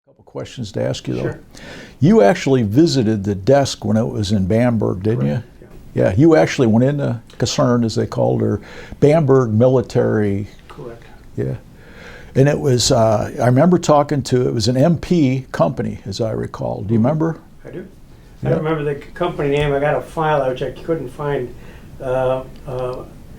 Couple questions to ask you, though. Sure. You actually visited the desk when it was in Bamberg, didn't you? Yeah, you actually went in the Kaserne, as they called her, Bamberg Military. Correct. Yeah. And it was, I remember talking to, it was an MP company, as I recall. Do you remember? I do. Yeah. I don't remember the company name. I got a file which I couldn't find.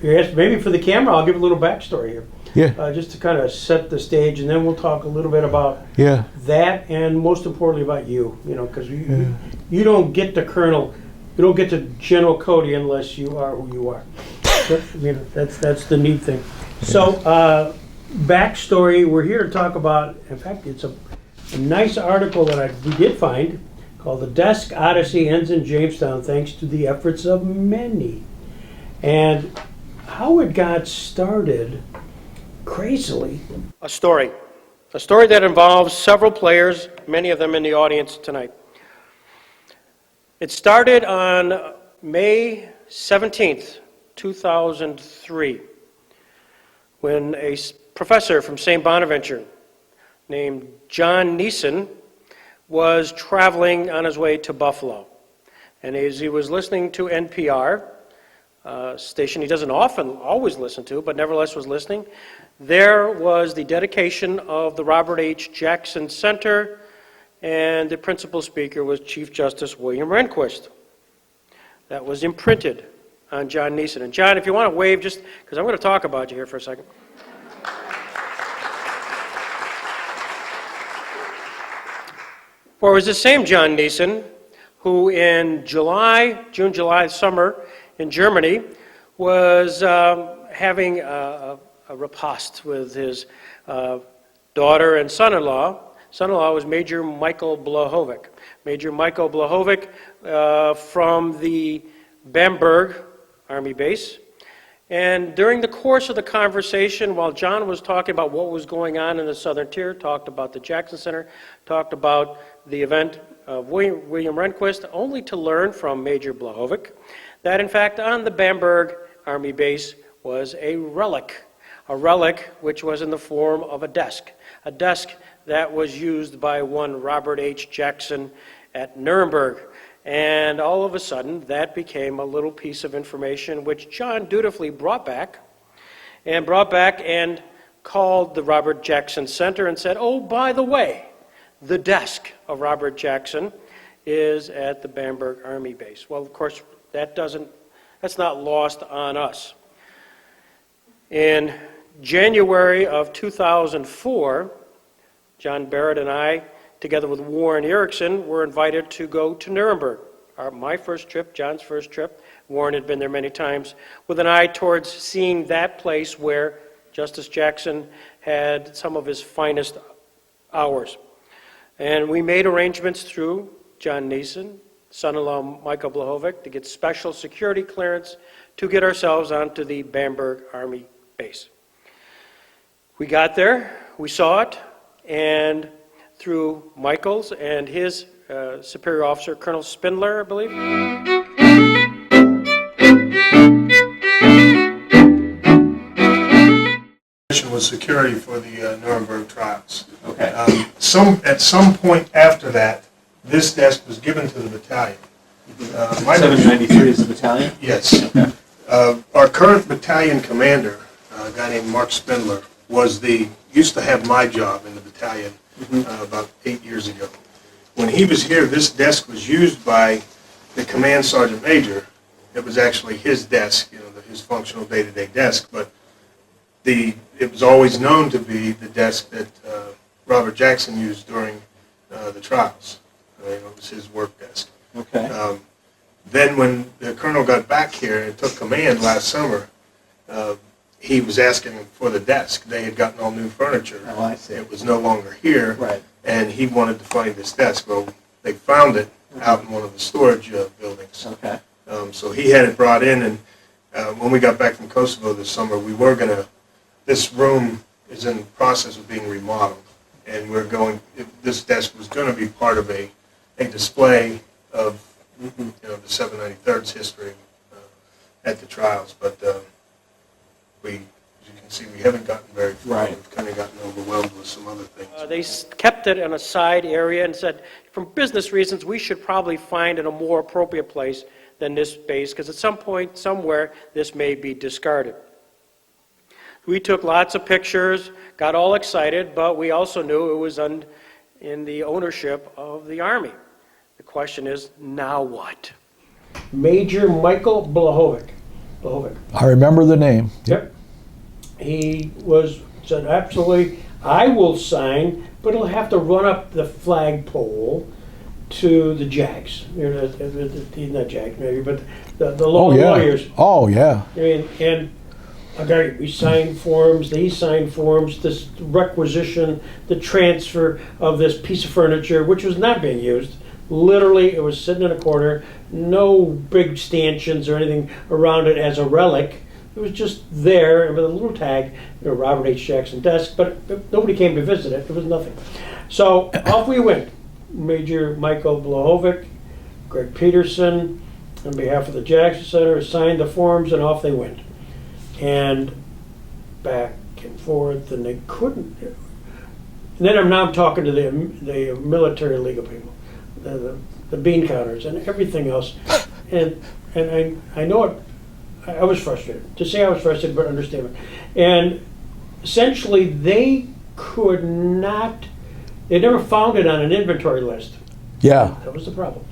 Yes, maybe for the camera, I'll give a little backstory here. Yeah. Just to kind of set the stage, and then we'll talk a little bit about Yeah. that, and most importantly about you. You know, because you don't get to Colonel, you don't get to General Cody unless you are who you are. That's the neat thing. So, backstory. We're here to talk about. In fact, it's a nice article that we did find called "The Desk Odyssey Ends in Jamestown Thanks to the Efforts of Many," and how it got started. Crazily. A story that involves several players, many of them in the audience tonight. It started on May 17th, 2003, when a professor from St. Bonaventure named John Neeson was traveling on his way to Buffalo. And as he was listening to NPR, station he doesn't always listen to, but nevertheless was listening, there was the dedication of the Robert H. Jackson Center, and the principal speaker was Chief Justice William Rehnquist. That was imprinted on John Neeson. And John, if you want to wave, just because I'm going to talk about you here for a second. For it was the same John Neeson who in June, July, summer in Germany was having a repast with his daughter and son-in-law. Son-in-law was Major Michael Blahovic. Major Michael Blahovic from the Bamberg Army Base. And during the course of the conversation, while John was talking about what was going on in the Southern Tier, talked about the Jackson Center, talked about the event of William Rehnquist, only to learn from Major Blahovic that in fact on the Bamberg Army Base was a relic which was in the form of a desk that was used by one Robert H. Jackson at Nuremberg. And all of a sudden, that became a little piece of information which John dutifully brought back and called the Robert Jackson Center and said, oh, by the way, the desk of Robert Jackson is at the Bamberg Army Base. Well, of course, that's not lost on us. In January of 2004, John Barrett and I, together with Warren Erickson, were invited to go to Nuremberg. My first trip, John's first trip. Warren had been there many times, with an eye towards seeing that place where Justice Jackson had some of his finest hours. And we made arrangements through John Neeson, son-in-law Michael Blahovic, to get special security clearance to get ourselves onto the Bamberg Army Base. We got there, we saw it, and through Michael's and his superior officer, Colonel Spindler, I believe. Was security for the Nuremberg trials. Okay. At some point after that, this desk was given to the battalion. 793 is the battalion? Yes. Okay. Our current battalion commander, a guy named Mark Spindler, used to have my job in the battalion about 8 years ago. When he was here, this desk was used by the command sergeant major. It was actually his desk, his functional day-to-day desk, but it was always known to be the desk that Robert Jackson used during the trials. It was his work desk. Okay. Then when the colonel got back here and took command last summer, he was asking for the desk. They had gotten all new furniture. Oh, I see. It was no longer here. Right. And he wanted to find this desk. Well, they found it out in one of the storage buildings. Okay. So he had it brought in, and when we got back from Kosovo this summer, this room is in the process of being remodeled, and this desk was going to be part of a display of the 793rd's history at the trials, but as you can see, we haven't gotten very far. Right. We've kind of gotten overwhelmed with some other things. They kept it in a side area and said, from business reasons, we should probably find it a more appropriate place than this base, because at some point, somewhere, this may be discarded. We took lots of pictures, got all excited, but we also knew it was in the ownership of the Army. The question is, now what? Major Michael Blahovic. I remember the name. Yep. He said, absolutely, I will sign, but it'll have to run up the flagpole to the JAGs. Not JAGs, maybe, but the lawyers. Oh, yeah. I mean, and okay, we signed forms, they signed forms, this requisition, the transfer of this piece of furniture, which was not being used. Literally, it was sitting in a corner, no big stanchions or anything around it as a relic. It was just there with a little tag, Robert H. Jackson Desk, but nobody came to visit it. It was nothing. So off we went. Major Michael Blahovic, Greg Peterson, on behalf of the Jackson Center, signed the forms, and off they went. And back and forth, and they couldn't. And then I'm talking to the military legal people, the bean counters, and everything else. And I know it. I was frustrated. To say I was frustrated, but understatement. And essentially, they could not. They never found it on an inventory list. Yeah. That was the problem.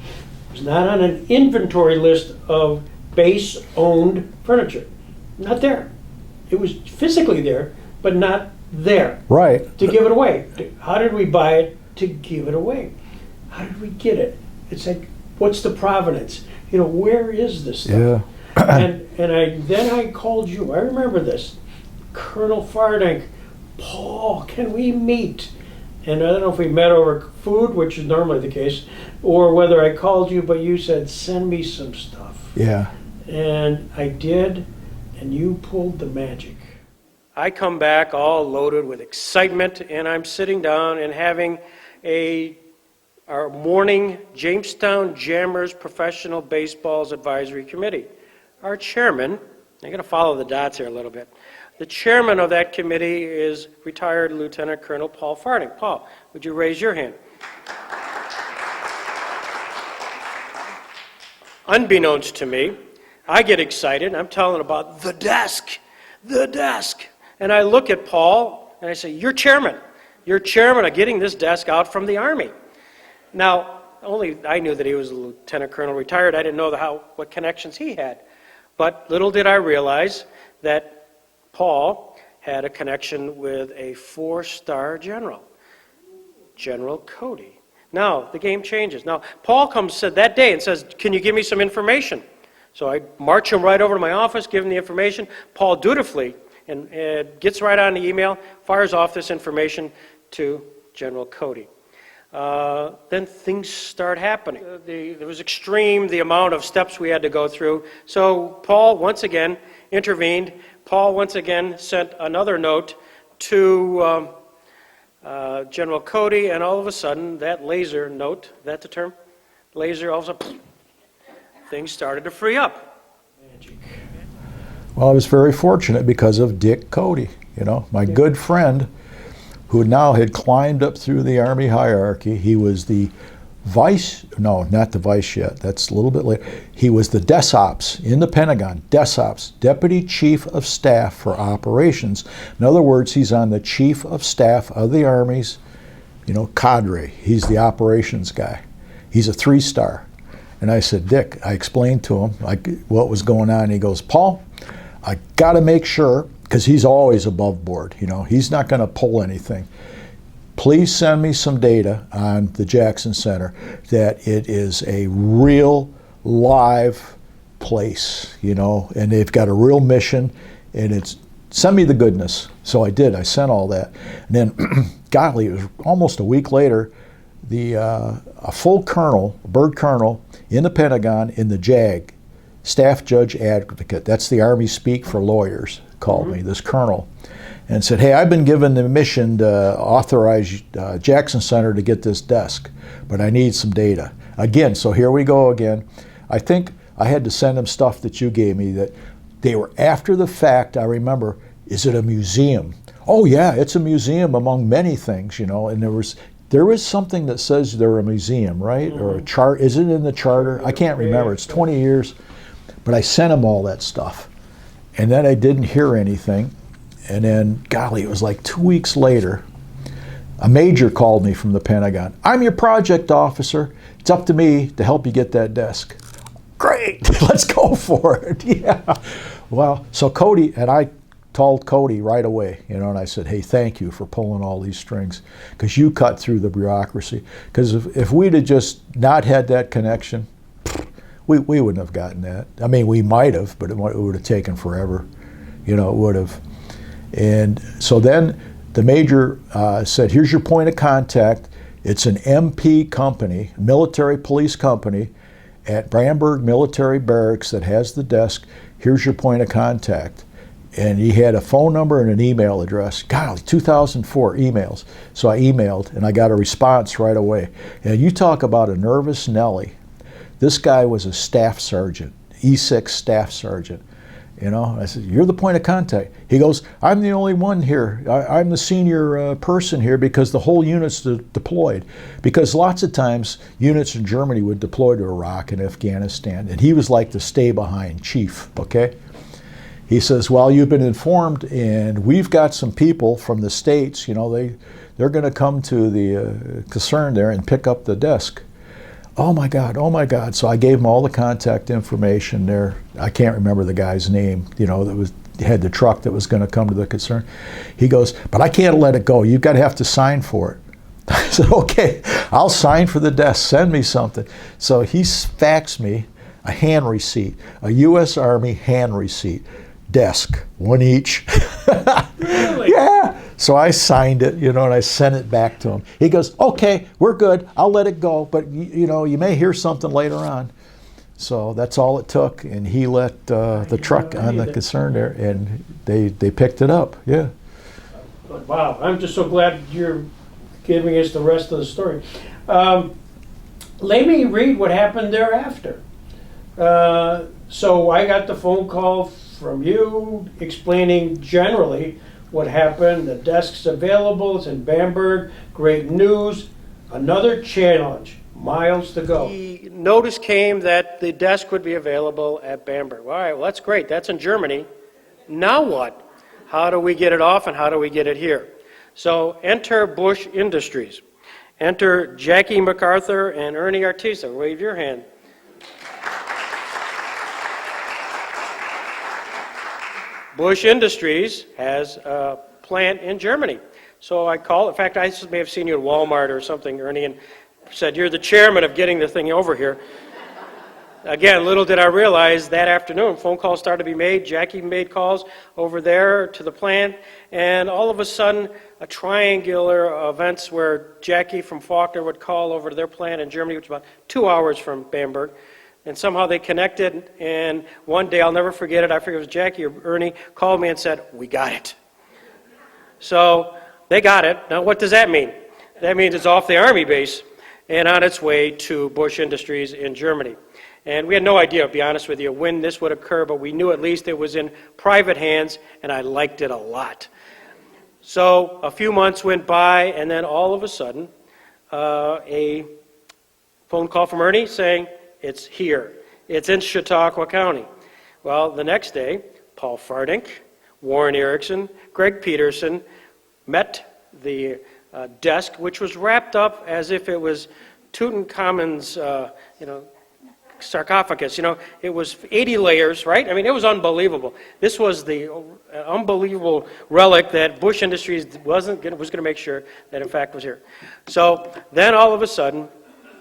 It was not on an inventory list of base-owned furniture. Not there. It was physically there, but not there. Right. To give it away. How did we buy it? To give it away. How did we get it? It's like, what's the provenance? Where is this stuff? Yeah. and I called you. I remember this. Colonel Fardink, Paul, can we meet? And I don't know if we met over food, which is normally the case, or whether I called you, but you said, send me some stuff. Yeah. And I did, and you pulled the magic. I come back all loaded with excitement, and I'm sitting down and having our morning Jamestown Jammers Professional Baseball's Advisory Committee. Our chairman, I'm going to follow the dots here a little bit. The chairman of that committee is retired Lieutenant Colonel Paul Fardink. Paul, would you raise your hand? Unbeknownst to me, I get excited. I'm telling about the desk. And I look at Paul and I say, you're chairman of getting this desk out from the Army. Now, only I knew that he was a lieutenant colonel retired. I didn't know what connections he had. But little did I realize that Paul had a connection with a 4-star general, General Cody. Now, the game changes. Now, Paul comes that day and says, can you give me some information? So I march him right over to my office, give him the information. Paul dutifully and gets right on the email, fires off this information to General Cody. Then things start happening. It was extreme, the amount of steps we had to go through. So Paul once again intervened. Paul once again sent another note to General Cody, and all of a sudden, that laser note, that's the term? Laser, all of a sudden, things started to free up. Magic. Well, I was very fortunate because of Dick Cody, my good friend, who now had climbed up through the Army hierarchy. He was the not the vice yet, that's a little bit later. He was the DESOPS in the Pentagon, DESOPS, Deputy Chief of Staff for Operations. In other words, he's on the Chief of Staff of the Army's, cadre. He's the operations guy. He's a 3-star. And I said, Dick, I explained to him what was going on. He goes, Paul, I got to make sure, because he's always above board, he's not going to pull anything. Please send me some data on the Jackson Center that it is a real live place, and they've got a real mission, and send me the goodness. So I did. I sent all that. And then, golly, it was almost a week later, a full colonel, a bird colonel, in the Pentagon, in the JAG, Staff Judge Advocate, that's the Army speak for lawyers, called me, this colonel, and said, hey, I've been given the mission to authorize Jackson Center to get this desk, but I need some data. Again, so here we go again. I think I had to send them stuff that you gave me that they were after the fact. I remember, is it a museum? Oh yeah, it's a museum among many things, you know. And there is something that says they're a museum, right? Or a chart. Is it in the charter? I can't remember. It's 20 years. But I sent him all that stuff, and then I didn't hear anything. And then, golly, it was like 2 weeks later. A major called me from the Pentagon. I'm your project officer. It's up to me to help you get that desk. Great, let's go for it. Yeah. Well, so Cody, and I told Cody right away, you know, and I said, hey, thank you for pulling all these strings, because you cut through the bureaucracy. Because if we'd have just not had that connection, we wouldn't have gotten that. I mean, we might have, but it would have taken forever. You know, it would have. And so then the major said, here's your point of contact. It's an MP company, military police company, at Bamberg Military Barracks that has the desk. Here's your point of contact. And he had a phone number and an email address. God, 2004 emails. So I emailed, and I got a response right away. And you talk about a nervous Nelly. This guy was a staff sergeant, E6 staff sergeant. You know, I said, you're the point of contact. He goes, I'm the only one here. I'm the senior person here because the whole unit's deployed. Because lots of times units in Germany would deploy to Iraq and Afghanistan, and he was like the stay behind chief, okay? He says, well, you've been informed, and we've got some people from the States, you know, they're going to come to the concern there and pick up the desk. Oh my God, oh my God. So I gave him all the contact information there. I can't remember the guy's name, you know, that had the truck that was going to come to the concern. He goes, but I can't let it go. You've got to have to sign for it. I said, okay, I'll sign for the desk. Send me something. So he faxed me a hand receipt, a U.S. Army hand receipt. Desk, one each. Really? Yeah. So I signed it, you know, and I sent it back to him. He goes, okay, we're good. I'll let it go, but you know, you may hear something later on. So that's all it took, and he let the truck on the concern there, and they picked it up. Yeah. Wow, I'm just so glad you're giving us the rest of the story. Let me read what happened thereafter. So I got the phone call from you explaining generally what happened. The desk's available. It's in Bamberg. Great news. Another challenge. Miles to go. The notice came that the desk would be available at Bamberg. All right, well, that's great. That's in Germany. Now what? How do we get it off, and how do we get it here? So enter Bush Industries. Enter Jackie MacArthur and Ernie Artisa. Wave your hand. Bush Industries has a plant in Germany. So I called, in fact, I may have seen you at Walmart or something, Ernie, and said, you're the chairman of getting the thing over here. Again, little did I realize that afternoon, phone calls started to be made. Jackie made calls over there to the plant, and all of a sudden, a triangular events where Jackie from Faulkner would call over to their plant in Germany, which is about 2 hours from Bamberg. And somehow they connected, and one day, I'll never forget it, I forget if it was Jackie or Ernie, called me and said, we got it. So they got it. Now what does that mean? That means it's off the Army base and on its way to Bush Industries in Germany. And we had no idea, to be honest with you, when this would occur, but we knew at least it was in private hands, and I liked it a lot. So a few months went by, and then all of a sudden, a phone call from Ernie saying, it's here. It's in Chautauqua County. Well, the next day, Paul Fardink, Warren Erickson, Greg Peterson met the desk, which was wrapped up as if it was Tutankhamun's, sarcophagus. You know, it was 80 layers, right? I mean, it was unbelievable. This was the unbelievable relic that Bush Industries was going to make sure that, in fact, was here. So then, all of a sudden,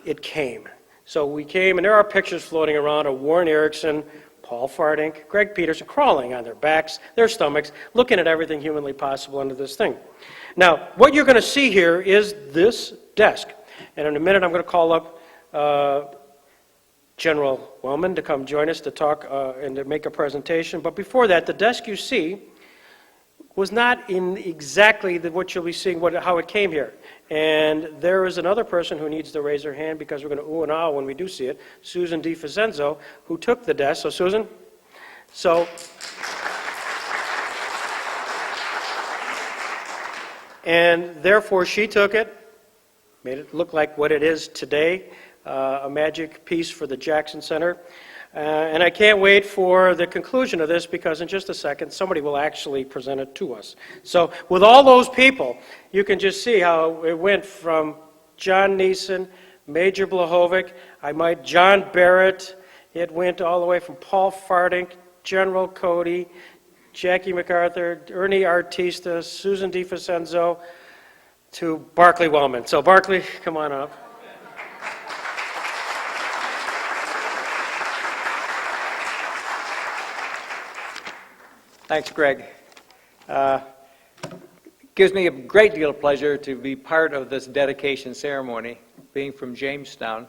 it came. So we came, and there are pictures floating around of Warren Erickson, Paul Fardink, Greg Peterson, crawling on their backs, their stomachs, looking at everything humanly possible under this thing. Now, what you're going to see here is this desk. And in a minute, I'm going to call up General Wellman to come join us to talk and to make a presentation. But before that, the desk you see was not in exactly what you'll be seeing, how it came here. And there is another person who needs to raise her hand because we're going to ooh and ah when we do see it, Susan DiFacenzo, who took the desk. So Susan, And therefore, she took it, made it look like what it is today, a magic piece for the Jackson Center. And I can't wait for the conclusion of this, because in just a second, somebody will actually present it to us. So with all those people, you can just see how it went from John Neeson, Major Blahovic, John Barrett. It went all the way from Paul Fardink, General Cody, Jackie MacArthur, Ernie Artista, Susan DiFacenzo, to Barclay Wellman. So Barclay, come on up. Thanks, Greg. Gives me a great deal of pleasure to be part of this dedication ceremony, being from Jamestown.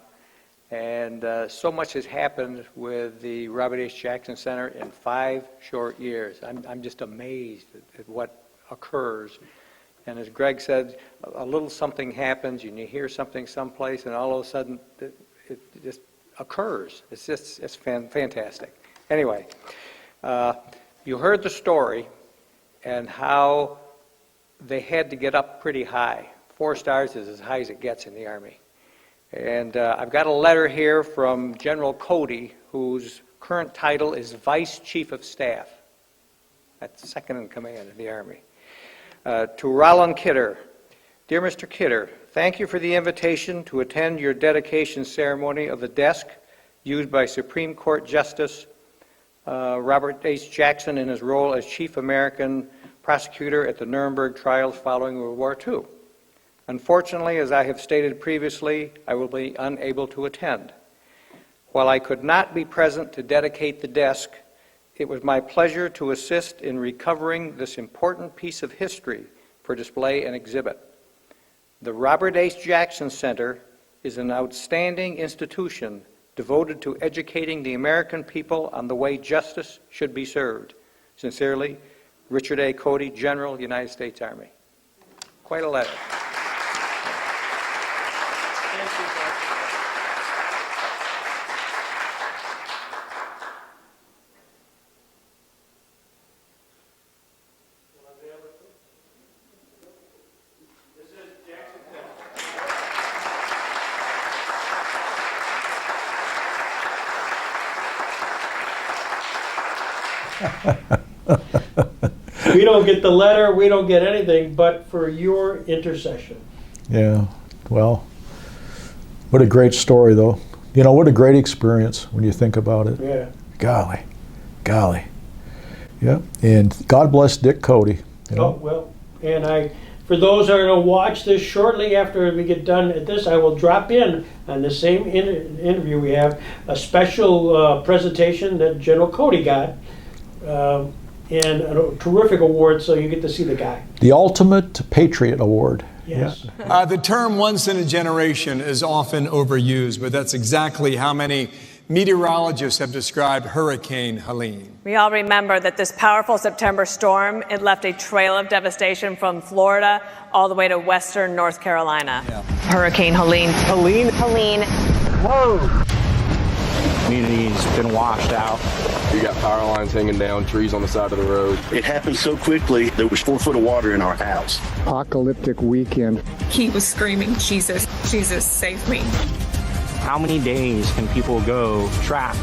And so much has happened with the Robert H. Jackson Center in 5 short years. I'm just amazed at what occurs. And as Greg said, a little something happens, and you hear something someplace, and all of a sudden it just occurs. It's fantastic. Anyway, you heard the story and how they had to get up pretty high. 4 stars is as high as it gets in the Army. And I've got a letter here from General Cody, whose current title is Vice Chief of Staff. That's second in command in the Army. To Roland Kidder. Dear Mr. Kidder, thank you for the invitation to attend your dedication ceremony of the desk used by Supreme Court Justice Robert H. Jackson in his role as Chief American Prosecutor at the Nuremberg trials following World War II. Unfortunately, as I have stated previously, I will be unable to attend. While I could not be present to dedicate the desk, it was my pleasure to assist in recovering this important piece of history for display and exhibit. The Robert H. Jackson Center is an outstanding institution devoted to educating the American people on the way justice should be served. Sincerely, Richard A. Cody, General, United States Army. Quite a letter. We don't get the letter, we don't get anything but for your intercession. Yeah, well, what a great story, though. You know, what a great experience when you think about it. Yeah. Golly. Yeah, and God bless Dick Cody. You know? Oh, well, and for those that are going to watch this shortly after we get done at this, I will drop in on the same interview we have, a special presentation that General Cody got, and a terrific award, so you get to see the guy. The Ultimate Patriot Award. Yes. Yeah. The term once in a generation is often overused, but that's exactly how many meteorologists have described Hurricane Helene. We all remember that this powerful September storm, it left a trail of devastation from Florida all the way to western North Carolina. Yeah. Hurricane Helene. Helene. Whoa! Community's been washed out. You got power lines hanging down, trees on the side of the road. It happened so quickly, there was 4 foot of water in our house. Apocalyptic weekend. He was screaming, Jesus, Jesus, save me. How many days can people go trapped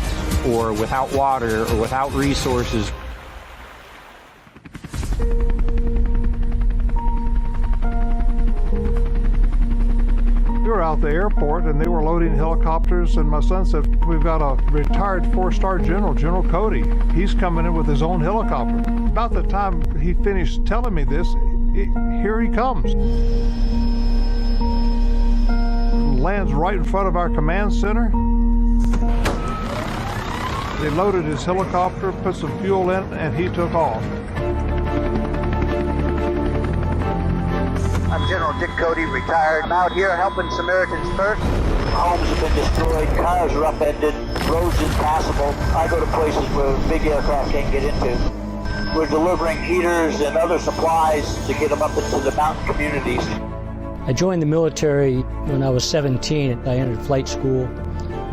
or without water or without resources? We were out at the airport and they were loading helicopters, and my son said, we've got a retired 4-star general, General Cody. He's coming in with his own helicopter. About the time he finished telling me this, here he comes. Lands right in front of our command center. They loaded his helicopter, put some fuel in, and he took off. I'm General Dick Cody, retired. I'm out here helping Samaritans First. Homes have been destroyed, cars are upended, roads impassable. I go to places where big aircraft can't get into. We're delivering heaters and other supplies to get them up into the mountain communities. I joined the military when I was 17. I entered flight school,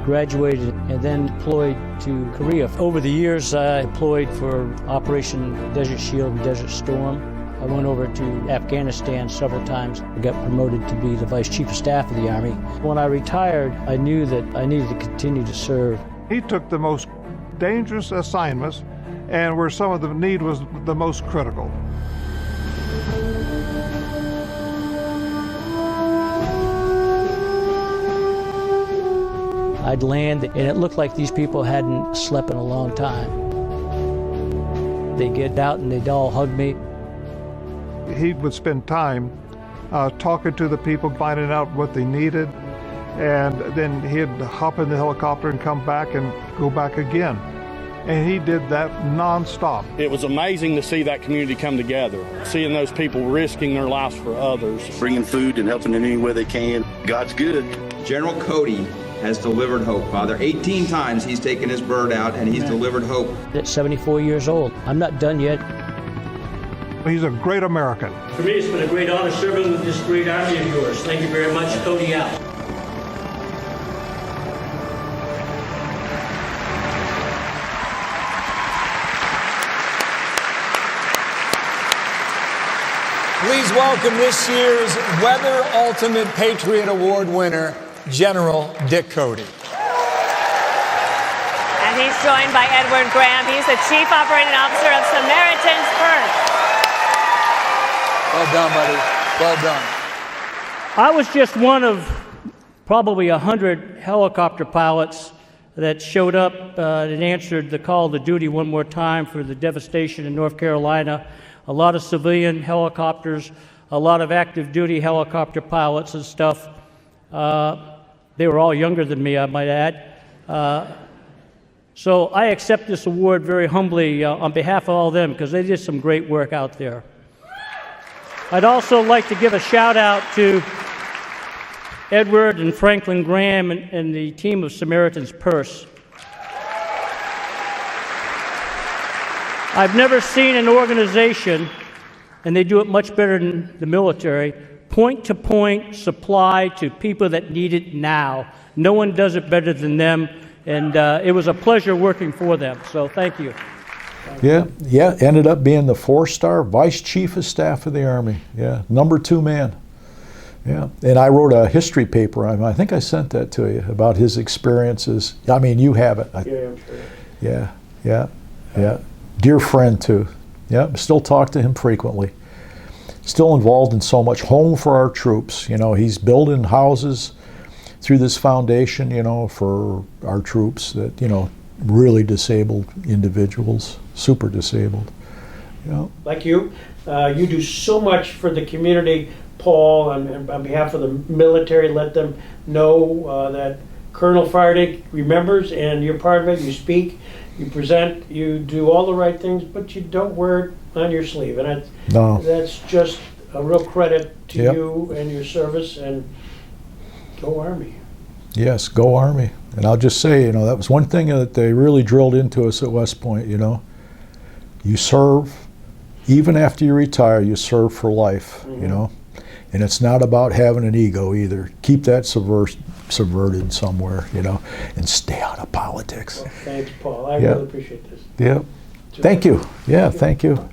graduated, and then deployed to Korea. Over the years, I deployed for Operation Desert Shield and Desert Storm. I went over to Afghanistan several times. I got promoted to be the Vice Chief of Staff of the Army. When I retired, I knew that I needed to continue to serve. He took the most dangerous assignments and where some of the need was the most critical. I'd land, and it looked like these people hadn't slept in a long time. They'd get out and they'd all hug me. He would spend time talking to the people, finding out what they needed, and then he'd hop in the helicopter and come back and go back again. And he did that nonstop. It was amazing to see that community come together, seeing those people risking their lives for others. Bringing food and helping in any way they can. God's good. General Cody has delivered hope, Father. 18 times he's taken his bird out and he's delivered hope. At 74 years old, I'm not done yet. He's a great American. For me, it's been a great honor serving with this great army of yours. Thank you very much. Cody out. Please welcome this year's Weather Ultimate Patriot Award winner, General Dick Cody. And he's joined by Edward Graham. He's the Chief Operating Officer of Samaritan's Purse. Well done, buddy. Well done. I was just one of probably 100 helicopter pilots that showed up and answered the call to duty one more time for the devastation in North Carolina. A lot of civilian helicopters, a lot of active duty helicopter pilots and stuff. They were all younger than me, I might add. So I accept this award very humbly on behalf of all of them because they did some great work out there. I'd also like to give a shout out to Edward and Franklin Graham and the team of Samaritan's Purse. I've never seen an organization, and they do it much better than the military, point-to-point supply to people that need it now. No one does it better than them, and it was a pleasure working for them, so thank you. Yeah, ended up being the 4-star Vice Chief of Staff of the Army. Yeah, #2 man. Yeah, and I wrote a history paper on him. I think I sent that to you about his experiences. I mean, you have it. Yeah, I'm sure. Yeah. Dear friend too. Yeah, still talk to him frequently. Still involved in so much. Home for our troops. You know, he's building houses through this foundation, you know, for our troops that, you know, really disabled individuals, super disabled. You know. Like you do so much for the community, Paul, and on behalf of the military. Let them know that Colonel Fardink remembers, and you're part of it. You speak, you present, you do all the right things, but you don't wear it on your sleeve, and that's just a real credit to you and your service. And go Army. Yes, go Army. And I'll just say, you know, that was one thing that they really drilled into us at West Point, you know. You serve, even after you retire, you serve for life, you know. And it's not about having an ego either. Keep that subverted somewhere, you know, and stay out of politics. Well, thanks, Paul. I really appreciate this. Thank you. Yeah, thank you.